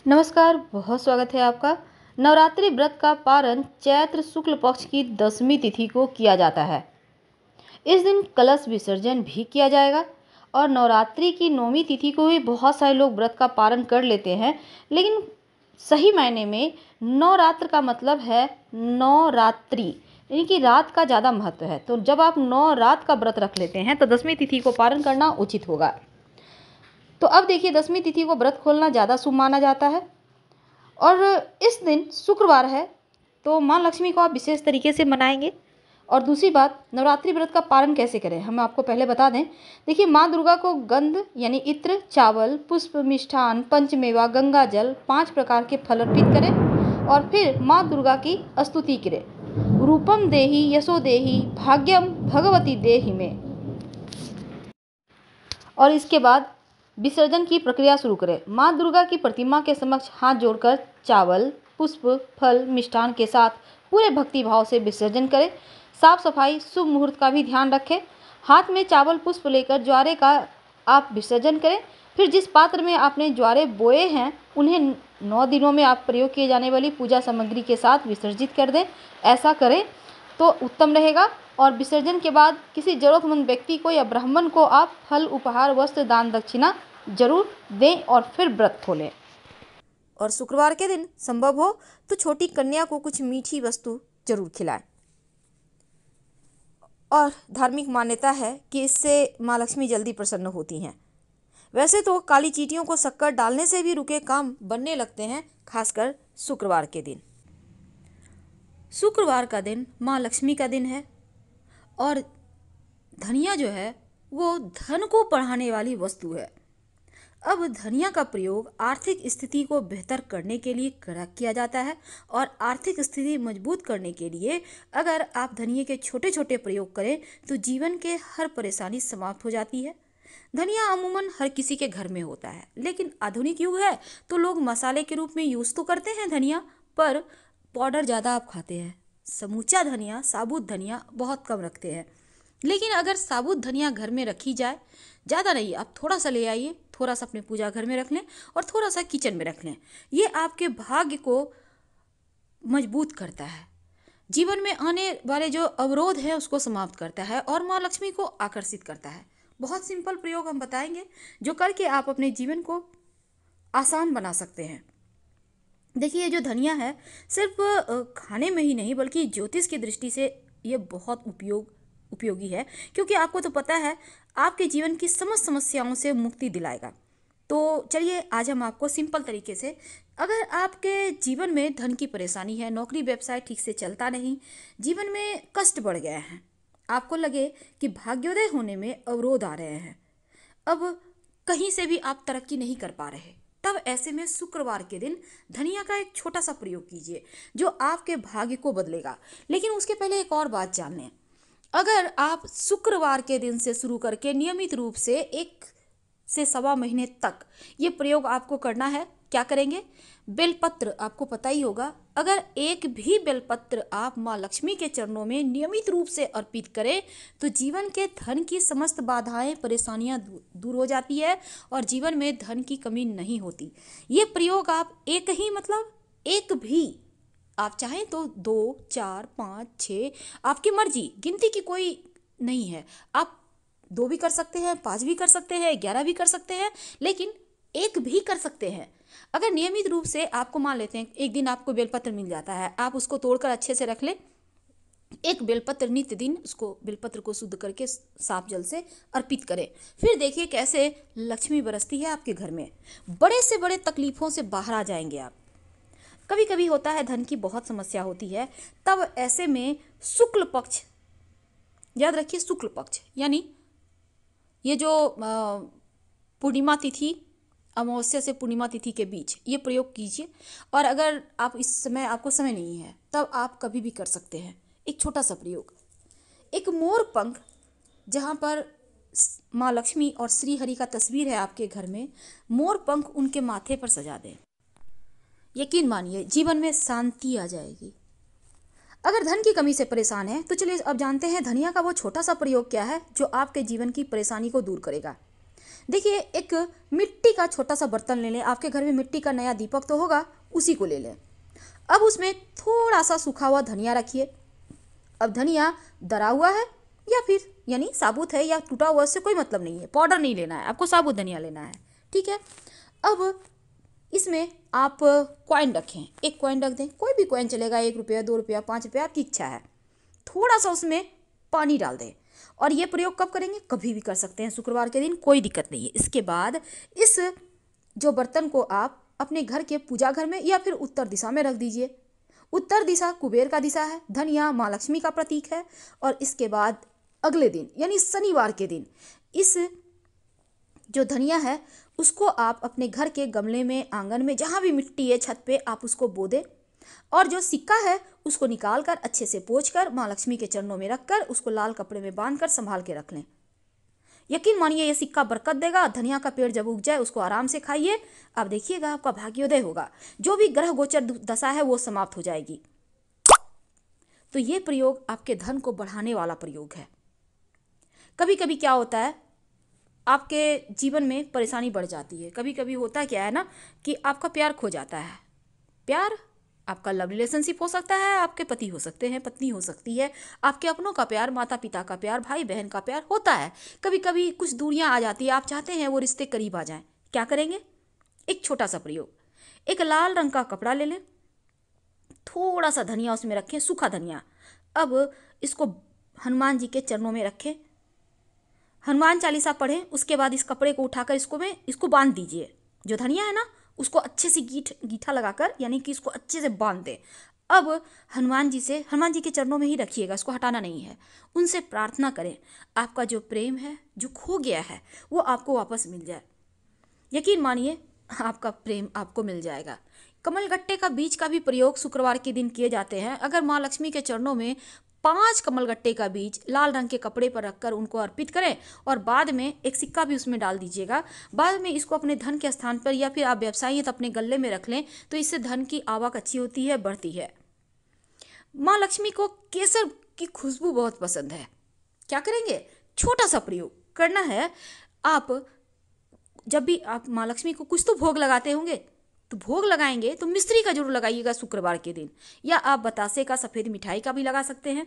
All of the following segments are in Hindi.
नमस्कार, बहुत स्वागत है आपका। नवरात्रि व्रत का पारण चैत्र शुक्ल पक्ष की 10वीं तिथि को किया जाता है। इस दिन कलश विसर्जन भी किया जाएगा और नवरात्रि की 9वीं तिथि को भी बहुत सारे लोग व्रत का पारण कर लेते हैं। लेकिन सही मायने में नवरात्र का मतलब है नवरात्रि, यानी कि रात का ज़्यादा महत्व है। तो जब आप 9 रात का व्रत रख लेते हैं तो 10वीं तिथि को पारण करना उचित होगा। तो अब देखिए, 10वीं तिथि को व्रत खोलना ज़्यादा शुभ माना जाता है और इस दिन शुक्रवार है, तो माँ लक्ष्मी को आप विशेष तरीके से मनाएंगे। और दूसरी बात, नवरात्रि व्रत का पारण कैसे करें, हम आपको पहले बता दें। देखिए, माँ दुर्गा को गंध यानी इत्र, चावल, पुष्प, मिष्ठान, पंचमेवा, गंगा जल 5 प्रकार के फल अर्पित करें और फिर माँ दुर्गा की स्तुति करें। रूपम देहि यशो देहि भाग्यम भगवती देहि में। और इसके बाद विसर्जन की प्रक्रिया शुरू करें। माँ दुर्गा की प्रतिमा के समक्ष हाथ जोड़कर चावल, पुष्प, फल, मिष्ठान के साथ पूरे भक्ति भाव से विसर्जन करें। साफ सफाई, शुभ मुहूर्त का भी ध्यान रखें। हाथ में चावल पुष्प लेकर ज्वारे का आप विसर्जन करें। फिर जिस पात्र में आपने ज्वारे बोए हैं उन्हें 9 दिनों में आप प्रयोग किए जाने वाली पूजा सामग्री के साथ विसर्जित कर दें। ऐसा करें तो उत्तम रहेगा। और विसर्जन के बाद किसी जरूरतमंद व्यक्ति को या ब्राह्मण को आप फल, उपहार, वस्त्र, दान दक्षिणा जरूर दें और फिर व्रत खोलें। और शुक्रवार के दिन संभव हो तो छोटी कन्या को कुछ मीठी वस्तु जरूर खिलाएं। और धार्मिक मान्यता है कि इससे माँ लक्ष्मी जल्दी प्रसन्न होती हैं। वैसे तो काली चींटियों को शक्कर डालने से भी रुके काम बनने लगते हैं, खासकर शुक्रवार के दिन। शुक्रवार का दिन माँ लक्ष्मी का दिन है और धनिया जो है वो धन को बढ़ाने वाली वस्तु है। अब धनिया का प्रयोग आर्थिक स्थिति को बेहतर करने के लिए किया जाता है और आर्थिक स्थिति मजबूत करने के लिए अगर आप धनिया के छोटे छोटे प्रयोग करें तो जीवन के हर परेशानी समाप्त हो जाती है। धनिया अमूमन हर किसी के घर में होता है, लेकिन आधुनिक युग है तो लोग मसाले के रूप में यूज़ तो करते हैं धनिया, पर पाउडर ज़्यादा आप खाते हैं। समूचा धनिया, साबुत धनिया बहुत कम रखते हैं। लेकिन अगर साबुत धनिया घर में रखी जाए, ज़्यादा नहीं, आप थोड़ा सा ले आइए, थोड़ा सा अपने पूजा घर में रख लें और थोड़ा सा किचन में रख लें। ये आपके भाग्य को मजबूत करता है, जीवन में आने वाले जो अवरोध है उसको समाप्त करता है और माँ लक्ष्मी को आकर्षित करता है। बहुत सिंपल प्रयोग हम बताएंगे जो करके आप अपने जीवन को आसान बना सकते हैं। देखिए, ये जो धनिया है सिर्फ खाने में ही नहीं बल्कि ज्योतिष की दृष्टि से ये बहुत उपयोगी है, क्योंकि आपको तो पता है आपके जीवन की समस्त समस्याओं से मुक्ति दिलाएगा। तो चलिए, आज हम आपको सिंपल तरीके से, अगर आपके जीवन में धन की परेशानी है, नौकरी व्यवसाय ठीक से चलता नहीं, जीवन में कष्ट बढ़ गया है, आपको लगे कि भाग्योदय होने में अवरोध आ रहे हैं, अब कहीं से भी आप तरक्की नहीं कर पा रहे, तब ऐसे में शुक्रवार के दिन धनिया का एक छोटा सा प्रयोग कीजिए जो आपके भाग्य को बदलेगा। लेकिन उसके पहले एक और बात जान लें। अगर आप शुक्रवार के दिन से शुरू करके नियमित रूप से 1 से सवा महीने तक ये प्रयोग आपको करना है, क्या करेंगे? बेलपत्र, आपको पता ही होगा, अगर एक भी बेलपत्र आप माँ लक्ष्मी के चरणों में नियमित रूप से अर्पित करें तो जीवन के धन की समस्त बाधाएं, परेशानियां दूर हो जाती है और जीवन में धन की कमी नहीं होती। ये प्रयोग आप एक भी, आप चाहें तो 2, 4, 5, 6, आपकी मर्जी, गिनती की कोई नहीं है। आप 2 भी कर सकते हैं, 5 भी कर सकते हैं, 11 भी कर सकते हैं, लेकिन 1 भी कर सकते हैं। अगर नियमित रूप से आपको, मान लेते हैं एक दिन आपको बेलपत्र मिल जाता है, आप उसको तोड़कर अच्छे से रख लें। 1 बेलपत्र नित्य दिन उसको, बेलपत्र को शुद्ध करके साफ जल से अर्पित करें। फिर देखिए कैसे लक्ष्मी बरसती है आपके घर में, बड़े से बड़े तकलीफों से बाहर आ जाएंगे आप। कभी कभी होता है धन की बहुत समस्या होती है, तब ऐसे में शुक्ल पक्ष, याद रखिए शुक्ल पक्ष यानी ये जो पूर्णिमा तिथि, अमावस्या से पूर्णिमा तिथि के बीच ये प्रयोग कीजिए। और अगर आप इस समय, आपको समय नहीं है, तब आप कभी भी कर सकते हैं एक छोटा सा प्रयोग। एक मोर पंख, जहाँ पर माँ लक्ष्मी और श्री हरि का तस्वीर है आपके घर में, मोर पंख उनके माथे पर सजा दें। यकीन मानिए जीवन में शांति आ जाएगी। अगर धन की कमी से परेशान है तो चलिए अब जानते हैं धनिया का वो छोटा सा प्रयोग क्या है जो आपके जीवन की परेशानी को दूर करेगा। देखिए, एक मिट्टी का छोटा सा बर्तन ले लें, आपके घर में मिट्टी का नया दीपक तो होगा, उसी को ले लें। अब उसमें थोड़ा सा सूखा हुआ धनिया रखिए। अब धनिया दरा हुआ है या फिर यानी साबुत है या टूटा हुआ, उससे कोई मतलब नहीं है, पाउडर नहीं लेना है आपको, साबुत धनिया लेना है, ठीक है। अब इसमें आप कॉइन रखें, एक कॉइन रख दें, कोई भी कॉइन चलेगा, 1 रुपया, 2 रुपया, 5 रुपया, आपकी इच्छा है। थोड़ा सा उसमें पानी डाल दें। और ये प्रयोग कब करेंगे? कभी भी कर सकते हैं, शुक्रवार के दिन, कोई दिक्कत नहीं है। इसके बाद इस जो बर्तन को आप अपने घर के पूजा घर में या फिर उत्तर दिशा में रख दीजिए। उत्तर दिशा कुबेर का दिशा है, धनिया माँ लक्ष्मी का प्रतीक है। और इसके बाद अगले दिन यानी शनिवार के दिन इस जो धनिया है उसको आप अपने घर के गमले में, आंगन में, जहाँ भी मिट्टी है, छत पे आप उसको बो दें। और जो सिक्का है उसको निकाल कर अच्छे से पोंछ कर माँ लक्ष्मी के चरणों में रखकर उसको लाल कपड़े में बांध कर संभाल के रख लें। यकीन मानिए ये सिक्का बरकत देगा। धनिया का पेड़ जब उग जाए उसको आराम से खाइए, आप देखिएगा आपका भाग्योदय होगा। जो भी ग्रह गोचर दशा है वो समाप्त हो जाएगी। तो ये प्रयोग आपके धन को बढ़ाने वाला प्रयोग है। कभी कभी क्या होता है, आपके जीवन में परेशानी बढ़ जाती है। कभी कभी होता क्या है ना कि आपका प्यार खो जाता है। प्यार आपका लव रिलेशनशिप हो सकता है, आपके पति हो सकते हैं, पत्नी हो सकती है, आपके अपनों का प्यार, माता पिता का प्यार, भाई बहन का प्यार होता है। कभी कभी कुछ दूरियां आ जाती है, आप चाहते हैं वो रिश्ते करीब आ जाएं। क्या करेंगे? एक छोटा सा प्रयोग, एक लाल रंग का कपड़ा ले लें, थोड़ा सा धनिया उसमें रखें, सूखा धनिया। अब इसको हनुमान जी के चरणों में रखें, हनुमान चालीसा पढ़ें। उसके बाद इस कपड़े को उठाकर इसको बांध दीजिए। जो धनिया है ना उसको अच्छे से गीठा लगाकर यानी कि इसको अच्छे से बांध दें। अब हनुमान जी के चरणों में ही रखिएगा, इसको हटाना नहीं है। उनसे प्रार्थना करें आपका जो प्रेम है, जो खो गया है, वो आपको वापस मिल जाए। यकीन मानिए आपका प्रेम आपको मिल जाएगा। कमलगट्टे का बीज का भी प्रयोग शुक्रवार के दिन किए जाते हैं। अगर माँ लक्ष्मी के चरणों में 5 कमलगट्टे का बीज लाल रंग के कपड़े पर रखकर उनको अर्पित करें और बाद में एक सिक्का भी उसमें डाल दीजिएगा। बाद में इसको अपने धन के स्थान पर या फिर आप व्यवसायी हैं तो अपने गले में रख लें, तो इससे धन की आवक अच्छी होती है, बढ़ती है। माँ लक्ष्मी को केसर की खुशबू बहुत पसंद है। क्या करेंगे? छोटा सा प्रयोग करना है। आप जब भी आप माँ लक्ष्मी को कुछ तो भोग लगाते होंगे, तो भोग लगाएंगे तो मिश्री का जरूर लगाइएगा शुक्रवार के दिन, या आप बतासे का, सफ़ेद मिठाई का भी लगा सकते हैं।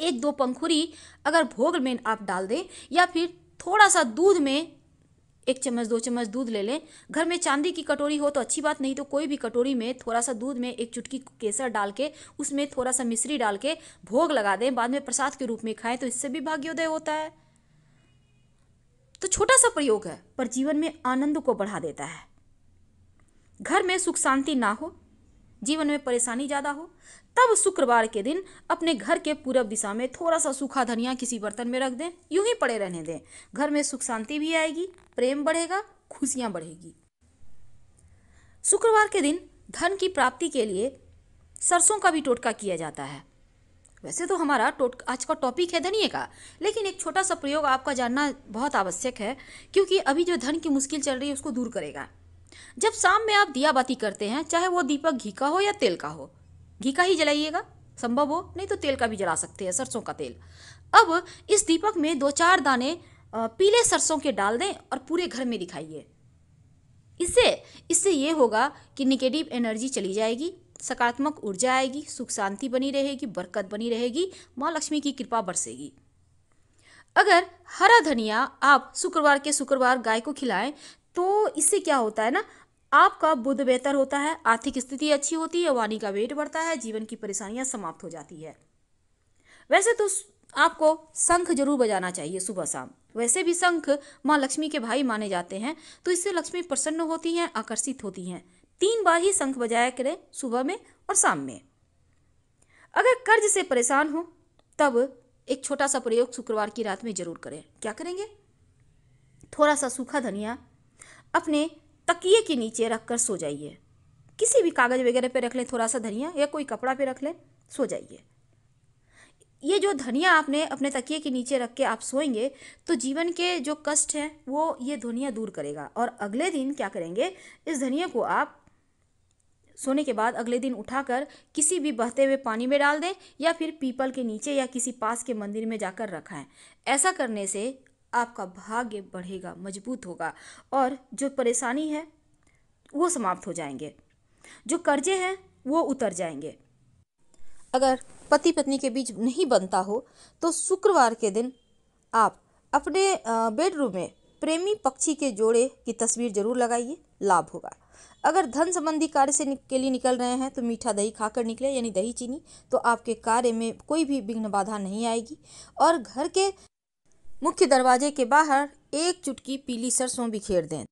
1-2 पंखुड़ी अगर भोग में आप डाल दें, या फिर थोड़ा सा दूध में 1 चम्मच 2 चम्मच दूध ले लें। घर में चांदी की कटोरी हो तो अच्छी बात, नहीं तो कोई भी कटोरी में थोड़ा सा दूध में 1 चुटकी केसर डाल के उसमें थोड़ा सा मिश्री डाल के भोग लगा दें, बाद में प्रसाद के रूप में खाएं, तो इससे भी भाग्योदय होता है। तो छोटा सा प्रयोग है पर जीवन में आनंद को बढ़ा देता है। घर में सुख शांति ना हो, जीवन में परेशानी ज़्यादा हो, तब शुक्रवार के दिन अपने घर के पूरब दिशा में थोड़ा सा सूखा धनिया किसी बर्तन में रख दें, यूं ही पड़े रहने दें। घर में सुख शांति भी आएगी, प्रेम बढ़ेगा, खुशियां बढ़ेगी। शुक्रवार के दिन धन की प्राप्ति के लिए सरसों का भी टोटका किया जाता है। वैसे तो हमारा आज का टॉपिक है धनिये का, लेकिन एक छोटा सा प्रयोग आपका जानना बहुत आवश्यक है, क्योंकि अभी जो धन की मुश्किल चल रही है उसको दूर करेगा। जब शाम में आप दिया बाती करते हैं, चाहे वो दीपक घी का हो या तेल का हो, घी का ही जलाइएगा संभव हो, नहीं तो तेल का भी जला सकते हैं, सरसों का तेल। अब इस दीपक में 2-4 दाने पीले सरसों के डाल दें और पूरे घर में दिखाइए। इससे ये होगा कि निगेटिव एनर्जी चली जाएगी, सकारात्मक ऊर्जा आएगी, सुख शांति बनी रहेगी, बरकत बनी रहेगी, माँ लक्ष्मी की कृपा बरसेगी। अगर हरा धनिया आप शुक्रवार के शुक्रवार गाय को खिलाएं तो इससे क्या होता है ना, आपका बुद्ध बेहतर होता है, आर्थिक स्थिति अच्छी होती है, वाणी का वेट बढ़ता है, जीवन की परेशानियां समाप्त हो जाती है। वैसे तो आपको शंख जरूर बजाना चाहिए सुबह शाम। वैसे भी शंख माँ लक्ष्मी के भाई माने जाते हैं, तो इससे लक्ष्मी प्रसन्न होती हैं, आकर्षित होती हैं। 3 बार ही शंख बजाया करें, सुबह में और शाम में। अगर कर्ज से परेशान हो तब एक छोटा सा प्रयोग शुक्रवार की रात में जरूर करें। क्या करेंगे? थोड़ा सा सूखा धनिया अपने तकिए के नीचे रखकर सो जाइए। किसी भी कागज वगैरह पे रख लें थोड़ा सा धनिया, या कोई कपड़ा पे रख लें, सो जाइए। ये जो धनिया आपने अपने तकिए के नीचे रख के आप सोएंगे तो जीवन के जो कष्ट हैं वो ये धनिया दूर करेगा। और अगले दिन क्या करेंगे, इस धनिया को आप सोने के बाद अगले दिन उठाकर किसी भी बहते हुए पानी में डाल दें, या फिर पीपल के नीचे या किसी पास के मंदिर में जाकर रखाएं। ऐसा करने से आपका भाग्य बढ़ेगा, मजबूत होगा और जो परेशानी है वो समाप्त हो जाएंगे, जो कर्जे हैं वो उतर जाएंगे। अगर पति पत्नी के बीच नहीं बनता हो तो शुक्रवार के दिन आप अपने बेडरूम में प्रेमी पक्षी के जोड़े की तस्वीर जरूर लगाइए, लाभ होगा। अगर धन संबंधी कार्य के लिए निकल रहे हैं तो मीठा दही खाकर निकले, यानी दही चीनी, तो आपके कार्य में कोई भी विघ्न बाधा नहीं आएगी। और घर के मुख्य दरवाजे के बाहर एक चुटकी पीली सरसों बिखेर दें।